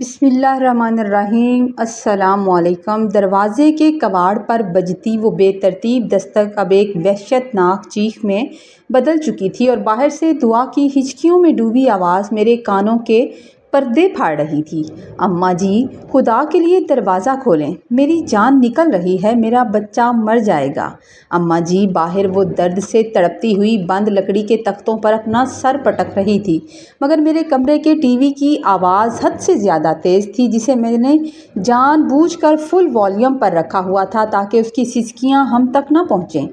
بسم اللہ الرحمن الرحیم۔ السلام علیکم۔ دروازے کے کواڑ پر بجتی وہ بے ترتیب دستک اب ایک وحشت ناک چیخ میں بدل چکی تھی اور باہر سے دعا کی ہچکیوں میں ڈوبی آواز میرے کانوں کے پردے پھاڑ رہی تھی۔ اماں جی، خدا کے لیے دروازہ کھولیں، میری جان نکل رہی ہے، میرا بچہ مر جائے گا۔ اماں جی باہر وہ درد سے تڑپتی ہوئی بند لکڑی کے تختوں پر اپنا سر پٹک رہی تھی، مگر میرے کمرے کے ٹی وی کی آواز حد سے زیادہ تیز تھی، جسے میں نے جان بوجھ کر فل والیوم پر رکھا ہوا تھا تاکہ اس کی سسکیاں ہم تک نہ پہنچیں۔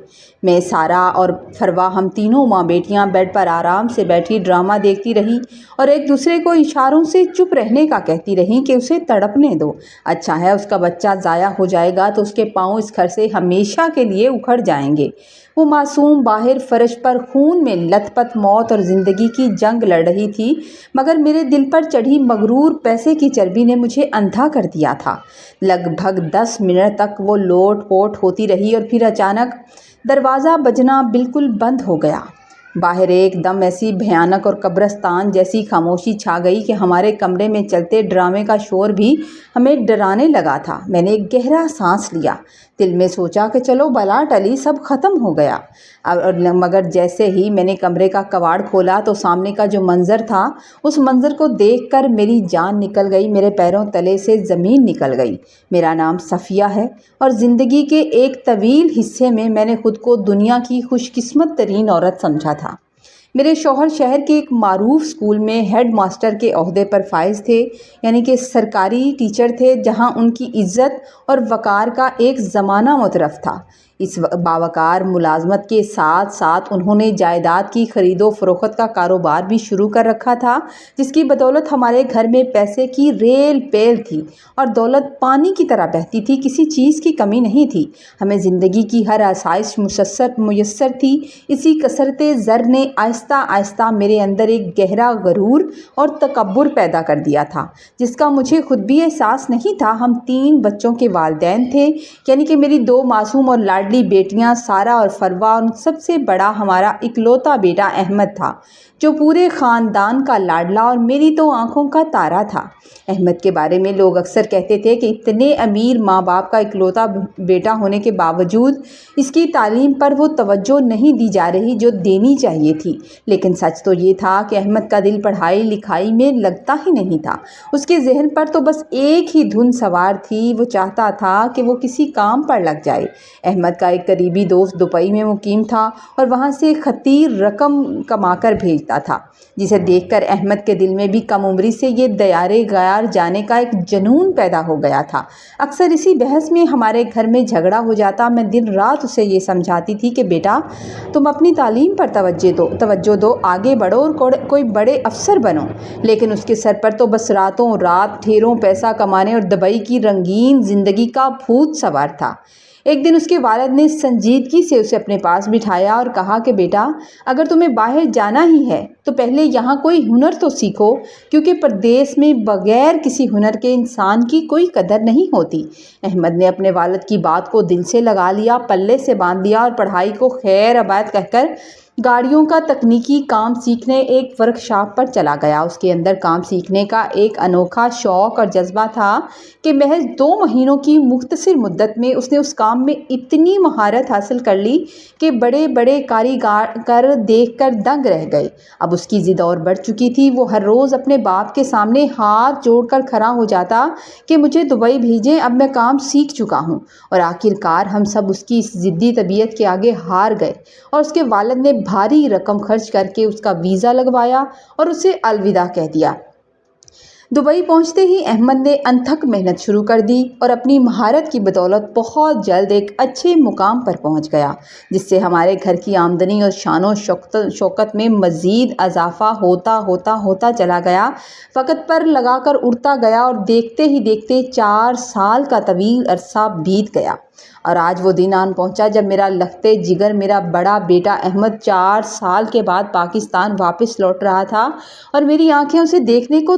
میں، سارا اور فروا، ہم تینوں ماں بیٹیاں بیڈ پر آرام سے بیٹھی ڈرامہ دیکھتی رہیں اور ایک دوسرے کو اشاروں سے چپ رہنے کا کہتی رہیں کہ اسے تڑپنے دو، اچھا ہے اس کا بچہ ضائع ہو جائے گا تو اس کے پاؤں اس گھر سے ہمیشہ کے لیے اکھڑ جائیں گے۔ وہ معصوم باہر فرش پر خون میں لت پت موت اور زندگی کی جنگ لڑ رہی تھی، مگر میرے دل پر چڑھی مغرور پیسے کی چربی نے مجھے اندھا کر دیا تھا۔ لگ بھگ 10 منٹ تک وہ لوٹ پوٹ ہوتی رہی اور پھر اچانک دروازہ بجنا بالکل بند ہو گیا۔ باہر ایک دم ایسی بھیانک اور قبرستان جیسی خاموشی چھا گئی کہ ہمارے کمرے میں چلتے ڈرامے کا شور بھی ہمیں ڈرانے لگا تھا۔ میں نے ایک گہرا سانس لیا، دل میں سوچا کہ چلو بلا ٹلی، سب ختم ہو گیا۔ مگر جیسے ہی میں نے کمرے کا کواڑ کھولا تو سامنے کا جو منظر تھا، اس منظر کو دیکھ کر میری جان نکل گئی، میرے پیروں تلے سے زمین نکل گئی۔ میرا نام صفیہ ہے اور زندگی کے ایک طویل حصے میں نے خود کو دنیا کی خوش قسمت ترین عورت سمجھا تھا۔ میرے شوہر شہر کے ایک معروف اسکول میں ہیڈ ماسٹر کے عہدے پر فائز تھے، یعنی کہ سرکاری ٹیچر تھے، جہاں ان کی عزت اور وقار کا ایک زمانہ متعارف تھا۔ اس باوقار ملازمت کے ساتھ ساتھ انہوں نے جائیداد کی خرید و فروخت کا کاروبار بھی شروع کر رکھا تھا، جس کی بدولت ہمارے گھر میں پیسے کی ریل پیل تھی اور دولت پانی کی طرح بہتی تھی، کسی چیز کی کمی نہیں تھی۔ ہمیں زندگی کی ہر آسائش میسر تھی۔ اسی کثرت زر نے آہستہ آہستہ میرے اندر ایک گہرا غرور اور تکبر پیدا کر دیا تھا، جس کا مجھے خود بھی احساس نہیں تھا۔ ہم 3 بچوں کے والدین تھے، یعنی کہ میری 2 معصوم اور لاڈلی بیٹیاں سارا اور فروا، اور سب سے بڑا ہمارا اکلوتا بیٹا احمد تھا، جو پورے خاندان کا لاڈلا اور میری تو آنکھوں کا تارا تھا۔ احمد کے بارے میں لوگ اکثر کہتے تھے کہ اتنے امیر ماں باپ کا اکلوتا بیٹا ہونے کے باوجود اس کی تعلیم پر وہ توجہ نہیں دی جا رہی جو دینی چاہیے تھی، لیکن سچ تو یہ تھا کہ احمد کا دل پڑھائی لکھائی میں لگتا ہی نہیں تھا۔ اس کے ذہن پر تو بس ایک ہی دھن سوار تھی، وہ چاہتا تھا کہ وہ کسی کام پر لگ جائے۔ احمد کا ایک قریبی دوست دبئی میں مقیم تھا اور وہاں سے خطیر رقم کما کر بھیجتا تھا، جسے دیکھ کر احمد کے دل میں بھی کم عمری سے یہ دیارے غار جانے کا ایک جنون پیدا ہو گیا تھا۔ اکثر اسی بحث میں ہمارے گھر میں جھگڑا ہو جاتا۔ میں دن رات اسے یہ سمجھاتی تھی کہ بیٹا، تم اپنی تعلیم پر توجہ دو، آگے بڑھو اور کوئی بڑے افسر بنو، لیکن اس کے سر پر تو بس راتوں رات ڈھیروں پیسہ کمانے اور دبئی کی رنگین زندگی کا بھوت سوار تھا۔ ایک دن اس کے والد نے سنجیدگی سے اسے اپنے پاس بٹھایا اور کہا کہ بیٹا، اگر تمہیں باہر جانا ہی ہے تو پہلے یہاں کوئی ہنر تو سیکھو، کیونکہ پردیس میں بغیر کسی ہنر کے انسان کی کوئی قدر نہیں ہوتی۔ احمد نے اپنے والد کی بات کو دل سے لگا لیا، پلے سے باندھ لیا اور پڑھائی کو خیر آباد کہہ کر گاڑیوں کا تکنیکی کام سیکھنے ایک ورکشاپ پر چلا گیا۔ اس کے اندر کام سیکھنے کا ایک انوکھا شوق اور جذبہ تھا کہ محض 2 مہینوں کی مختصر مدت میں اس نے اس کام میں اتنی مہارت حاصل کر لی کہ بڑے بڑے کاریگر دیکھ کر دنگ رہ گئے۔ اب اس کی ضد اور بڑھ چکی تھی۔ وہ ہر روز اپنے باپ کے سامنے ہاتھ جوڑ کر کھڑا ہو جاتا کہ مجھے دبئی بھیجیں، اب میں کام سیکھ چکا ہوں، اور آخرکار ہم سب اس کی اس ضدی طبیعت کے آگے ہار گئے اور اس کے والد نے بھاری رقم خرچ کر کے اس کا ویزا لگوایا اور اسے الوداع کہہ دیا۔ دبئی پہنچتے ہی احمد نے انتھک محنت شروع کر دی اور اپنی مہارت کی بدولت بہت جلد ایک اچھے مقام پر پہنچ گیا، جس سے ہمارے گھر کی آمدنی اور شان و شوکت میں مزید اضافہ ہوتا چلا گیا۔ وقت پر لگا کر اڑتا گیا اور دیکھتے ہی دیکھتے 4 سال کا طویل عرصہ بیت گیا، اور آج وہ دن آن پہنچا جب میرا لختے جگر، میرا بڑا بیٹا احمد 4 سال کے بعد پاکستان واپس لوٹ رہا تھا، اور میری آنکھیں اسے دیکھنے کو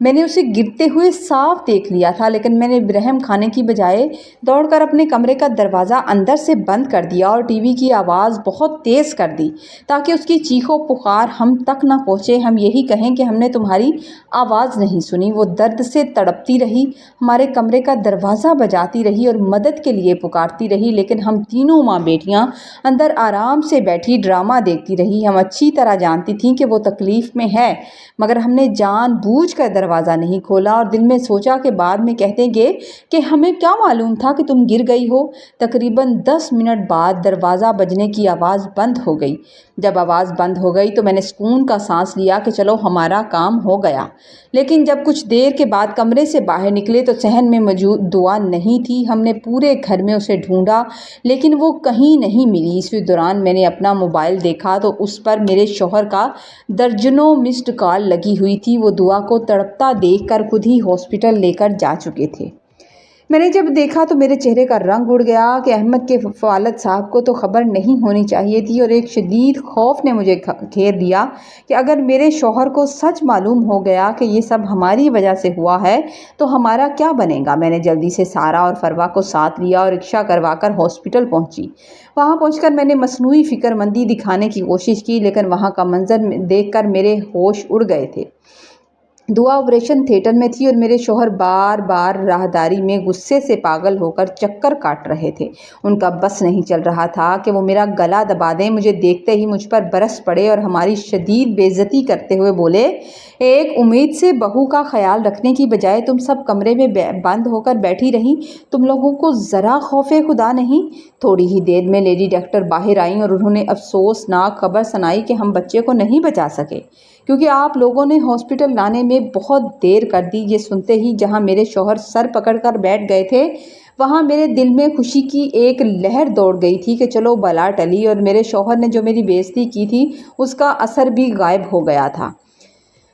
میں نے اسے گرتے ہوئے صاف دیکھ لیا تھا، لیکن میں نے برہم کھانے کی بجائے دوڑ کر اپنے کمرے کا دروازہ اندر سے بند کر دیا اور ٹی وی کی آواز بہت تیز کر دی تاکہ اس کی چیخ و پکار ہم تک نہ پہنچے، ہم یہی کہیں کہ ہم نے تمہاری آواز نہیں سنی۔ وہ درد سے تڑپتی رہی، ہمارے کمرے کا دروازہ بجاتی رہی اور مدد کے لیے پکارتی رہی، لیکن ہم تینوں ماں بیٹیاں اندر آرام سے بیٹھی ڈرامہ دیکھتی رہی۔ ہم اچھی طرح جانتی تھیں کہ وہ تکلیف میں ہے، مگر ہم نے جان بوجھ کر دروازہ نہیں کھولا اور دل میں سوچا کہ بعد میں کہہ دیں گے کہ ہمیں کیا معلوم تھا کہ تم گر گئی ہو۔ تقریباً 10 منٹ بعد دروازہ بجنے کی آواز بند ہو گئی۔ جب آواز بند ہو گئی تو میں نے سکون کا سانس لیا کہ چلو ہمارا کام ہو گیا، لیکن جب کچھ دیر کے بعد کمرے سے باہر نکلے تو صحن میں موجود دعا نہیں تھی۔ ہم نے پورے گھر میں اسے ڈھونڈا لیکن وہ کہیں نہیں ملی۔ اسی دوران میں نے اپنا موبائل دیکھا تو اس پر میرے شوہر کا درجنوں مسڈ کال لگی ہوئی تھی۔ وہ دعا کو تڑپتا دیکھ کر خود ہی ہاسپٹل لے کر جا چکے تھے۔ میں نے جب دیکھا تو میرے چہرے کا رنگ اڑ گیا کہ احمد کے والد صاحب کو تو خبر نہیں ہونی چاہیے تھی، اور ایک شدید خوف نے مجھے گھیر لیا کہ اگر میرے شوہر کو سچ معلوم ہو گیا کہ یہ سب ہماری وجہ سے ہوا ہے تو ہمارا کیا بنے گا۔ میں نے جلدی سے سارا اور فروا کو ساتھ لیا اور رکشہ کروا کر ہاسپٹل پہنچی۔ وہاں پہنچ کر میں نے مصنوعی فکر مندی دکھانے کی کوشش کی، لیکن وہاں کا منظر دیکھ کر میرے ہوش اڑ گئے تھے۔ دعا آپریشن تھیٹر میں تھی اور میرے شوہر بار بار راہداری میں غصے سے پاگل ہو کر چکر کاٹ رہے تھے۔ ان کا بس نہیں چل رہا تھا کہ وہ میرا گلا دبا دیں۔ مجھے دیکھتے ہی مجھ پر برس پڑے اور ہماری شدید بے عزتی کرتے ہوئے بولے، ایک امید سے بہو کا خیال رکھنے کی بجائے تم سب کمرے میں بند ہو کر بیٹھی رہیں۔ تم لوگوں کو ذرا خوف خدا نہیں؟ تھوڑی ہی دیر میں لیڈی ڈاکٹر باہر آئیں اور انہوں نے افسوسناک خبر سنائی کہ ہم بچے کو نہیں بچا سکے کیونکہ آپ لوگوں نے ہاسپٹل لانے میں بہت دیر کر دی۔ یہ سنتے ہی جہاں میرے شوہر سر پکڑ کر بیٹھ گئے تھے وہاں میرے دل میں خوشی کی ایک لہر دوڑ گئی تھی کہ چلو بلا ٹلی، اور میرے شوہر نے جو میری بے عزتی کی تھی اس کا اثر بھی غائب ہو گیا تھا۔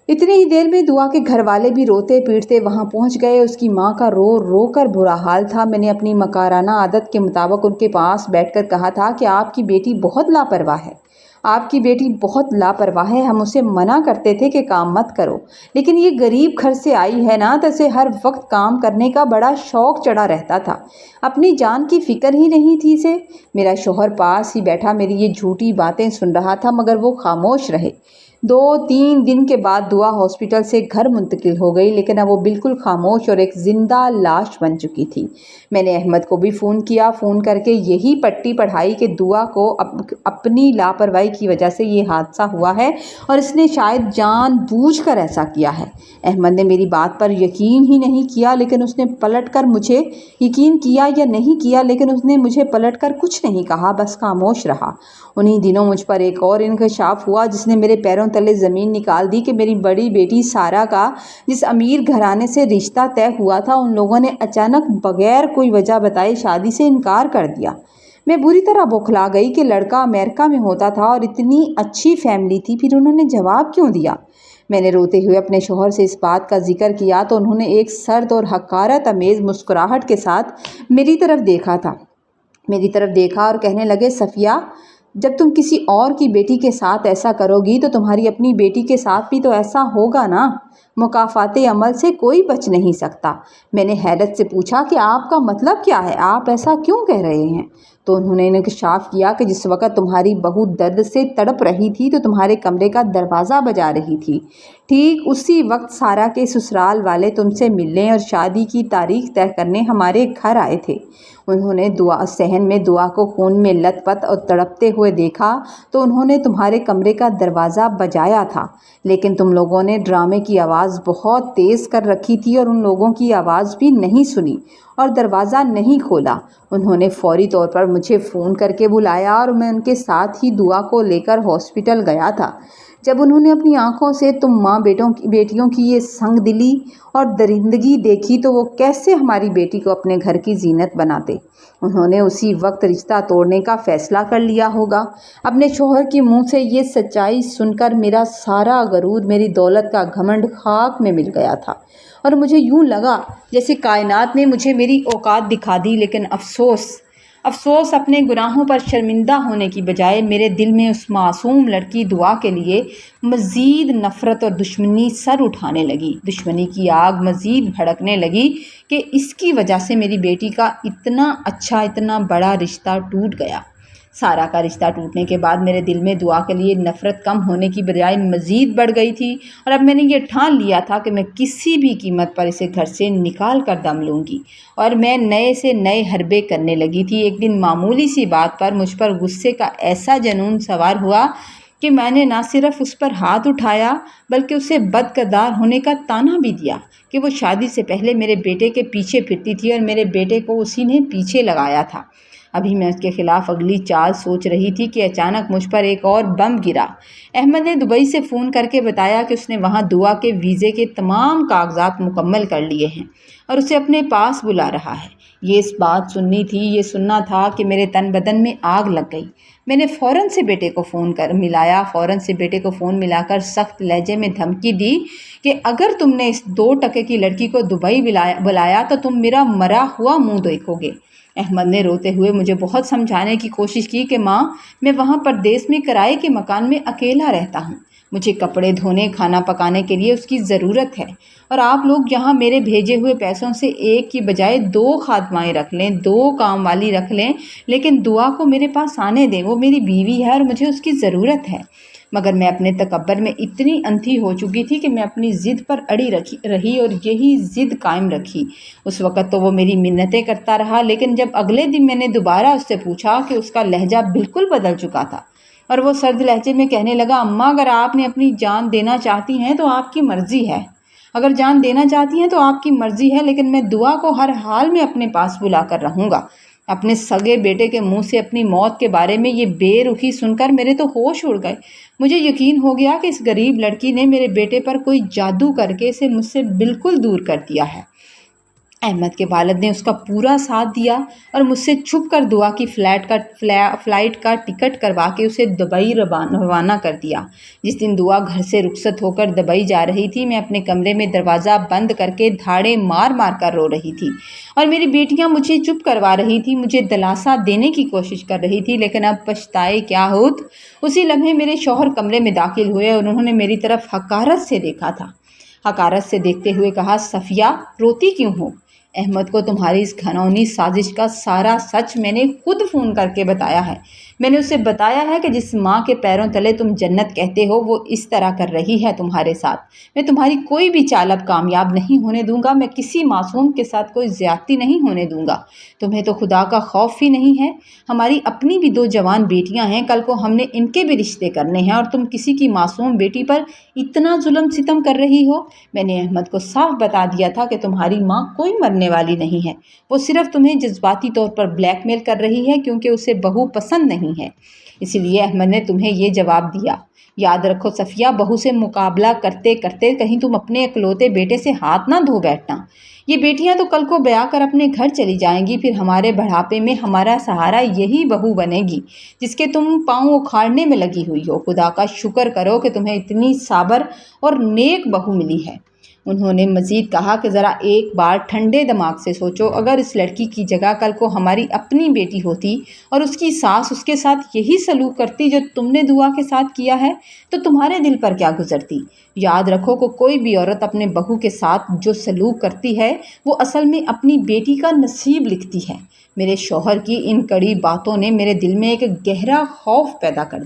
اتنی ہی دیر میں دعا کے گھر والے بھی روتے پیٹتے وہاں پہنچ گئے۔ اس کی ماں کا رو رو کر برا حال تھا۔ میں نے اپنی مکارانہ عادت کے مطابق ان کے پاس بیٹھ کر کہا تھا کہ آپ کی بیٹی بہت لاپرواہ ہے، آپ کی بیٹی بہت لاپرواہ ہے۔ ہم اسے منع کرتے تھے کہ کام مت کرو، لیکن یہ غریب گھر سے آئی ہے نا تو اسے ہر وقت کام کرنے کا بڑا شوق چڑھا رہتا تھا، اپنی جان کی فکر ہی نہیں تھی اسے۔ میرا شوہر پاس ہی بیٹھا میری یہ جھوٹی باتیں سن رہا تھا، مگر وہ خاموش رہے۔ 2-3 دن کے بعد دعا ہاسپٹل سے گھر منتقل ہو گئی، لیکن اب وہ بالکل خاموش اور ایک زندہ لاش بن چکی تھی۔ میں نے احمد کو بھی فون کیا، فون کر کے یہی پٹی پڑھائی کہ دعا کو اپنی لاپرواہی کی وجہ سے یہ حادثہ ہوا ہے اور اس نے شاید جان بوجھ کر ایسا کیا ہے۔ احمد نے میری بات پر یقین ہی نہیں کیا، لیکن اس نے پلٹ کر مجھے یقین کیا یا نہیں کیا، لیکن اس نے مجھے پلٹ کر کچھ نہیں کہا، بس خاموش رہا۔ انہی دنوں مجھ پر ایک اور انکشاف ہوا جس نے میرے پیروں تلے زمین نکال دی کہ میری بڑی بیٹی سارا کا جس امیر گھرانے سے رشتہ طے ہوا تھا ان لوگوں نے اچانک بغیر کوئی وجہ بتائے شادی سے انکار کر دیا۔ میں بری طرح بوکھلا گئی کہ لڑکا امریکہ میں ہوتا تھا اور اتنی اچھی فیملی تھی، پھر انہوں نے جواب کیوں دیا؟ میں نے روتے ہوئے اپنے شوہر سے اس بات کا ذکر کیا تو انہوں نے ایک سرد اور حقارت آمیز مسکراہٹ کے ساتھ میری طرف دیکھا اور کہنے لگے، صفیہ، جب تم کسی اور کی بیٹی کے ساتھ ایسا کرو گی تو تمہاری اپنی بیٹی کے ساتھ بھی تو ایسا ہوگا نا، مکافات عمل سے کوئی بچ نہیں سکتا۔ میں نے حیرت سے پوچھا کہ آپ کا مطلب کیا ہے، آپ ایسا کیوں کہہ رہے ہیں؟ تو انہوں نے انکشاف کیا کہ جس وقت تمہاری بہو درد سے تڑپ رہی تھی تو تمہارے کمرے کا دروازہ بجا رہی تھی، ٹھیک اسی وقت سارا کے سسرال والے تم سے ملنے اور شادی کی تاریخ طے کرنے ہمارے گھر آئے تھے۔ انہوں نے صحن میں دعا کو خون میں لت پت اور تڑپتے ہوئے دیکھا تو انہوں نے تمہارے کمرے کا دروازہ بجایا تھا، لیکن تم لوگوں نے ڈرامے کی آواز بہت تیز کر رکھی تھی اور ان لوگوں کی آواز بھی نہیں سنی اور دروازہ نہیں کھولا۔ انہوں نے فوری طور پر مجھے فون کر کے بلایا اور میں ان کے ساتھ ہی دعا کو لے کر ہاسپٹل گیا تھا۔ جب انہوں نے اپنی آنکھوں سے تم ماں بیٹیوں کی یہ سنگ دلی اور درندگی دیکھی تو وہ کیسے ہماری بیٹی کو اپنے گھر کی زینت بناتے۔ انہوں نے اسی وقت رشتہ توڑنے کا فیصلہ کر لیا ہوگا۔ اپنے شوہر کے منہ سے یہ سچائی سن کر میرا سارا غرور، میری دولت کا گھمنڈ خاک میں مل گیا تھا اور مجھے یوں لگا جیسے کائنات نے مجھے میری اوقات دکھا دی، لیکن افسوس اپنے گناہوں پر شرمندہ ہونے کی بجائے میرے دل میں اس معصوم لڑکی دعا کے لیے مزید نفرت اور دشمنی سر اٹھانے لگی۔ دشمنی کی آگ مزید بھڑکنے لگی کہ اس کی وجہ سے میری بیٹی کا اتنا اچھا اتنا بڑا رشتہ ٹوٹ گیا۔ سارا کا رشتہ ٹوٹنے کے بعد میرے دل میں دعا کے لیے نفرت کم ہونے کی بجائے مزید بڑھ گئی تھی، اور اب میں نے یہ ٹھان لیا تھا کہ میں کسی بھی قیمت پر اسے گھر سے نکال کر دم لوں گی، اور میں نئے سے نئے حربے کرنے لگی تھی۔ ایک دن معمولی سی بات پر مجھ پر غصے کا ایسا جنون سوار ہوا کہ میں نے نہ صرف اس پر ہاتھ اٹھایا بلکہ اسے بد کردار ہونے کا طعنہ بھی دیا کہ وہ شادی سے پہلے میرے بیٹے کے پیچھے پھرتی تھی اور میرے بیٹے کو اسی نے پیچھے لگایا تھا۔ ابھی میں اس کے خلاف اگلی چال سوچ رہی تھی کہ اچانک مجھ پر ایک اور بم گرا۔ احمد نے دبئی سے فون کر کے بتایا کہ اس نے وہاں دعا کے ویزے کے تمام کاغذات مکمل کر لیے ہیں اور اسے اپنے پاس بلا رہا ہے۔ یہ اس بات سننی تھی، یہ سننا تھا کہ میرے تن بدن میں آگ لگ گئی۔ میں نے فوراً سے بیٹے کو فون ملا کر سخت لہجے میں دھمکی دی کہ اگر تم نے اس 2 ٹکے کی لڑکی کو دبئی بلایا تو تم میرا مرا ہوا منہ دیکھو گے۔ احمد نے روتے ہوئے مجھے بہت سمجھانے کی کوشش کی کہ ماں، میں وہاں پردیس میں کرائے کے مکان میں اکیلا رہتا ہوں، مجھے کپڑے دھونے کھانا پکانے کے لیے اس کی ضرورت ہے، اور آپ لوگ یہاں میرے بھیجے ہوئے پیسوں سے ایک کی بجائے 2 خادمائیں رکھ لیں، 2 کام والی رکھ لیں، لیکن دعا کو میرے پاس آنے دیں، وہ میری بیوی ہے اور مجھے اس کی ضرورت ہے۔ مگر میں اپنے تکبر میں اتنی اندھی ہو چکی تھی کہ میں اپنی ضد پر اڑی رہی اور یہی ضد قائم رکھی۔ اس وقت تو وہ میری منتیں کرتا رہا، لیکن جب اگلے دن میں نے دوبارہ اس سے پوچھا کہ اس کا لہجہ بالکل بدل چکا تھا اور وہ سرد لہجے میں کہنے لگا، اماں اگر آپ نے اپنی جان دینا چاہتی ہیں تو آپ کی مرضی ہے، لیکن میں دعا کو ہر حال میں اپنے پاس بلا کر رہوں گا۔ اپنے سگے بیٹے کے منہ سے اپنی موت کے بارے میں یہ بے رخی سن کر میرے تو ہوش اڑ گئے۔ مجھے یقین ہو گیا کہ اس غریب لڑکی نے میرے بیٹے پر کوئی جادو کر کے اسے مجھ سے بالکل دور کر دیا ہے۔ احمد کے والد نے اس کا پورا ساتھ دیا اور مجھ سے چھپ کر دعا کی فلائٹ کا ٹکٹ کروا کے اسے دبئی روانہ کر دیا۔ جس دن دعا گھر سے رخصت ہو کر دبئی جا رہی تھی، میں اپنے کمرے میں دروازہ بند کر کے دھاڑے مار مار کر رو رہی تھی، اور میری بیٹیاں مجھے چپ کروا رہی تھیں، مجھے دلاسا دینے کی کوشش کر رہی تھی، لیکن اب پچھتائے کیا ہوت۔ اسی لمحے میرے شوہر کمرے میں داخل ہوئے اور انہوں نے میری طرف حقارت سے دیکھا تھا۔ حقارت سے دیکھتے ہوئے کہا، صفیہ روتی کیوں ہو؟ احمد کو تمہاری اس گھناؤنی سازش کا سارا سچ میں نے خود فون کر کے بتایا ہے۔ میں نے اسے بتایا ہے کہ جس ماں کے پیروں تلے تم جنت کہتے ہو وہ اس طرح کر رہی ہے تمہارے ساتھ۔ میں تمہاری کوئی بھی چال اب کامیاب نہیں ہونے دوں گا، میں کسی معصوم کے ساتھ کوئی زیادتی نہیں ہونے دوں گا۔ تمہیں تو خدا کا خوف ہی نہیں ہے۔ ہماری اپنی بھی 2 جوان بیٹیاں ہیں، کل کو ہم نے ان کے بھی رشتے کرنے ہیں، اور تم کسی کی معصوم بیٹی پر اتنا ظلم ستم کر رہی ہو۔ میں نے احمد کو صاف بتا دیا تھا کہ تمہاری ماں کوئی مرنے والی نہیں ہے، وہ صرف تمہیں جذباتی طور پر بلیک میل کر رہی ہے کیونکہ اسے بہو پسند نہیں ہے، اسی لیے احمد نے تمہیں یہ جواب دیا۔ یاد رکھو صفیہ، بہو سے مقابلہ کرتے کرتے کہیں تم اپنے اکلوتے بیٹے سے ہاتھ نہ دھو بیٹھنا۔ یہ بیٹیاں تو کل کو بیاہ کر اپنے گھر چلی جائیں گی، پھر ہمارے بڑھاپے میں ہمارا سہارا یہی بہو بنے گی جس کے تم پاؤں اکھاڑنے میں لگی ہوئی ہو۔ خدا کا شکر کرو کہ تمہیں اتنی صابر اور نیک بہو ملی ہے۔ انہوں نے مزید کہا کہ ذرا ایک بار ٹھنڈے دماغ سے سوچو، اگر اس لڑکی کی جگہ کل کو ہماری اپنی بیٹی ہوتی اور اس کی ساس اس کے ساتھ یہی سلوک کرتی جو تم نے دعا کے ساتھ کیا ہے، تو تمہارے دل پر کیا گزرتی؟ یاد رکھو کہ کوئی بھی عورت اپنے بہو کے ساتھ جو سلوک کرتی ہے وہ اصل میں اپنی بیٹی کا نصیب لکھتی ہے۔ میرے شوہر کی ان کڑی باتوں نے میرے دل میں ایک گہرا خوف پیدا کر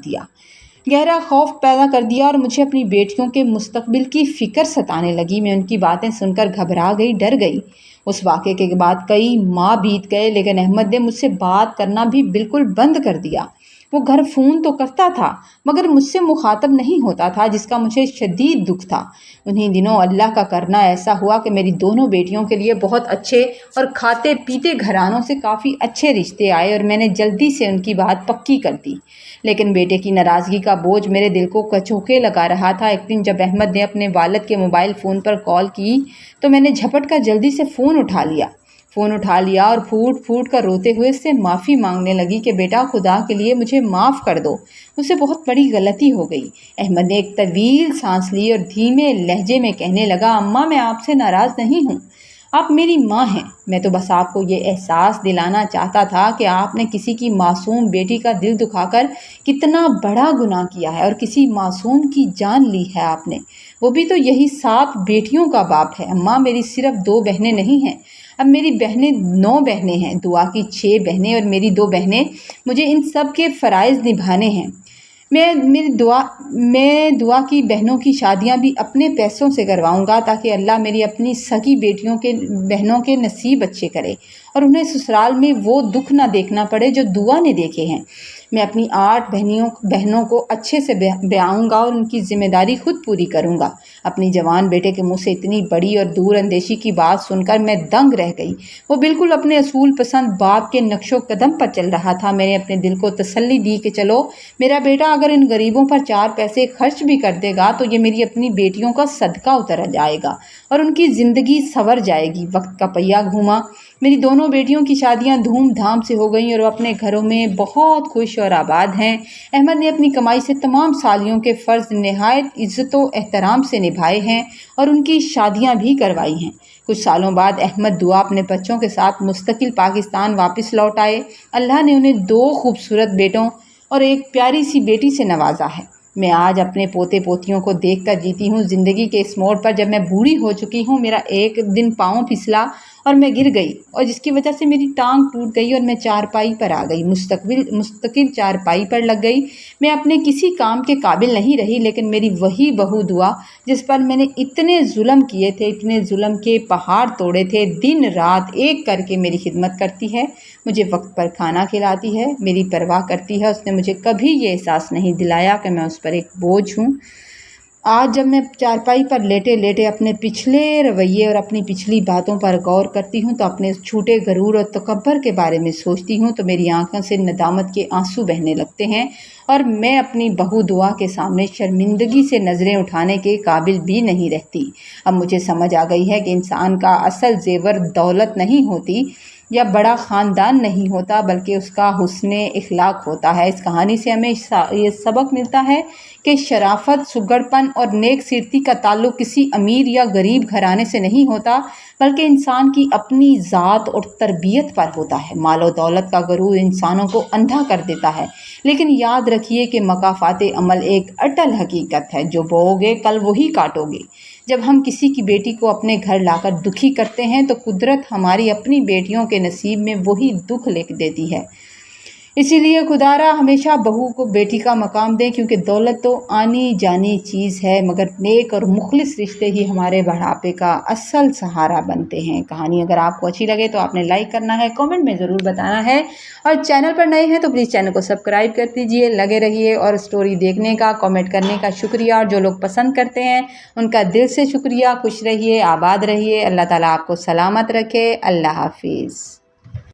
دیا اور مجھے اپنی بیٹیوں کے مستقبل کی فکر ستانے لگی۔ میں ان کی باتیں سن کر گھبرا گئی، ڈر گئی۔ اس واقعے کے بعد کئی ماہ بیت گئے، لیکن احمد نے مجھ سے بات کرنا بھی بالکل بند کر دیا۔ وہ گھر فون تو کرتا تھا مگر مجھ سے مخاطب نہیں ہوتا تھا، جس کا مجھے شدید دکھ تھا۔ انہی دنوں اللہ کا کرنا ایسا ہوا کہ میری دونوں بیٹیوں کے لیے بہت اچھے اور کھاتے پیتے گھرانوں سے کافی اچھے رشتے آئے اور میں نے جلدی سے ان کی بات پکی کر دی، لیکن بیٹے کی ناراضگی کا بوجھ میرے دل کو کچوکے لگا رہا تھا۔ ایک دن جب احمد نے اپنے والد کے موبائل فون پر کال کی تو میں نے جھپٹ کر جلدی سے فون اٹھا لیا اور پھوٹ پھوٹ کر روتے ہوئے اس سے معافی مانگنے لگی کہ بیٹا خدا کے لیے مجھے معاف کر دو، مجھ سے بہت بڑی غلطی ہو گئی۔ احمد نے ایک طویل سانس لی اور دھیمے لہجے میں کہنے لگا، اماں میں آپ سے ناراض نہیں ہوں، آپ میری ماں ہیں۔ میں تو بس آپ کو یہ احساس دلانا چاہتا تھا کہ آپ نے کسی کی معصوم بیٹی کا دل دکھا کر کتنا بڑا گناہ کیا ہے اور کسی معصوم کی جان لی ہے آپ نے، وہ بھی تو یہی 7 بیٹیوں کا باپ ہے۔ اماں میری صرف 2 بہنیں نہیں ہیں، اب میری بہنیں 9 بہنیں ہیں، دعا کی 6 بہنیں اور میری 2 بہنیں۔ مجھے ان سب کے فرائض نبھانے ہیں۔ میں دعا کی بہنوں کی شادیاں بھی اپنے پیسوں سے کرواؤں گا تاکہ اللہ میری اپنی سگی بہنوں کے نصیب اچھے کرے اور انہیں سسرال میں وہ دکھ نہ دیکھنا پڑے جو دعا نے دیکھے ہیں۔ میں اپنی 8 بہنوں کو اچھے سے بیاؤں گا اور ان کی ذمہ داری خود پوری کروں گا۔ اپنی جوان بیٹے کے منہ سے اتنی بڑی اور دور اندیشی کی بات سن کر میں دنگ رہ گئی۔ وہ بالکل اپنے اصول پسند باپ کے نقش و قدم پر چل رہا تھا۔ میں نے اپنے دل کو تسلی دی کہ چلو، میرا بیٹا اگر ان غریبوں پر 4 پیسے خرچ بھی کر دے گا تو یہ میری اپنی بیٹیوں کا صدقہ اتر جائے گا اور ان کی زندگی سنور جائے گی۔ وقت کا پہیہ گھوما، میری دونوں بیٹیوں کی شادیاں دھوم دھام سے ہو گئیں اور وہ اپنے گھروں میں بہت خوش اور آباد ہیں۔ احمد نے اپنی کمائی سے تمام سالیوں کے فرض نہایت عزت و احترام سے نبھائے ہیں اور ان کی شادیاں بھی کروائی ہیں۔ کچھ سالوں بعد احمد دعا اپنے بچوں کے ساتھ مستقل پاکستان واپس لوٹ آئے۔ اللہ نے انہیں 2 خوبصورت بیٹوں اور ایک پیاری سی بیٹی سے نوازا ہے۔ میں آج اپنے پوتے پوتیوں کو دیکھ کر جیتی ہوں۔ زندگی کے اس موڑ پر جب میں بوڑھی ہو چکی ہوں، میرا ایک دن پاؤں پھسلا اور میں گر گئی اور جس کی وجہ سے میری ٹانگ ٹوٹ گئی اور میں چارپائی پر آ گئی، مستقل چارپائی پر لگ گئی۔ میں اپنے کسی کام کے قابل نہیں رہی، لیکن میری وہی بہو دعا جس پر میں نے اتنے ظلم کیے تھے، اتنے ظلم کے پہاڑ توڑے تھے، دن رات ایک کر کے میری خدمت کرتی ہے، مجھے وقت پر کھانا کھلاتی ہے، میری پرواہ کرتی ہے۔ اس نے مجھے کبھی یہ احساس نہیں دلایا کہ میں اس پر ایک بوجھ ہوں۔ آج جب میں چارپائی پر لیٹے لیٹے اپنے پچھلے رویے اور اپنی پچھلی باتوں پر غور کرتی ہوں تو اپنے اس جھوٹے غرور اور تکبر کے بارے میں سوچتی ہوں تو میری آنکھوں سے ندامت کے آنسو بہنے لگتے ہیں اور میں اپنی بہو دعا کے سامنے شرمندگی سے نظریں اٹھانے کے قابل بھی نہیں رہتی۔ اب مجھے سمجھ آ گئی ہے کہ انسان کا اصل زیور دولت نہیں ہوتی یا بڑا خاندان نہیں ہوتا، بلکہ اس کا حسن اخلاق ہوتا ہے۔ اس کہانی سے ہمیں یہ سبق ملتا ہے کہ شرافت، سگڑ پن اور نیک سیرتی کا تعلق کسی امیر یا غریب گھرانے سے نہیں ہوتا، بلکہ انسان کی اپنی ذات اور تربیت پر ہوتا ہے۔ مال و دولت کا غرور انسانوں کو اندھا کر دیتا ہے، لیکن یاد رکھیے کہ مکافات عمل ایک اٹل حقیقت ہے۔ جو بوؤ گے کل وہی کاٹو گے۔ جب ہم کسی کی بیٹی کو اپنے گھر لا کر دکھی کرتے ہیں تو قدرت ہماری اپنی بیٹیوں کے نصیب میں وہی دکھ لکھ دیتی ہے۔ اسی لیے خدارا ہمیشہ بہو کو بیٹی کا مقام دیں، کیونکہ دولت تو آنی جانی چیز ہے، مگر نیک اور مخلص رشتے ہی ہمارے بڑھاپے کا اصل سہارا بنتے ہیں۔ کہانی اگر آپ کو اچھی لگے تو آپ نے لائک کرنا ہے، کامنٹ میں ضرور بتانا ہے، اور چینل پر نئے ہیں تو پلیز چینل کو سبسکرائب کر دیجئے۔ لگے رہیے اور سٹوری دیکھنے کا، کامنٹ کرنے کا شکریہ، اور جو لوگ پسند کرتے ہیں ان کا دل سے شکریہ۔ خوش رہیے، آباد رہیے، اللہ تعالیٰ آپ کو سلامت رکھے۔ اللہ حافظ۔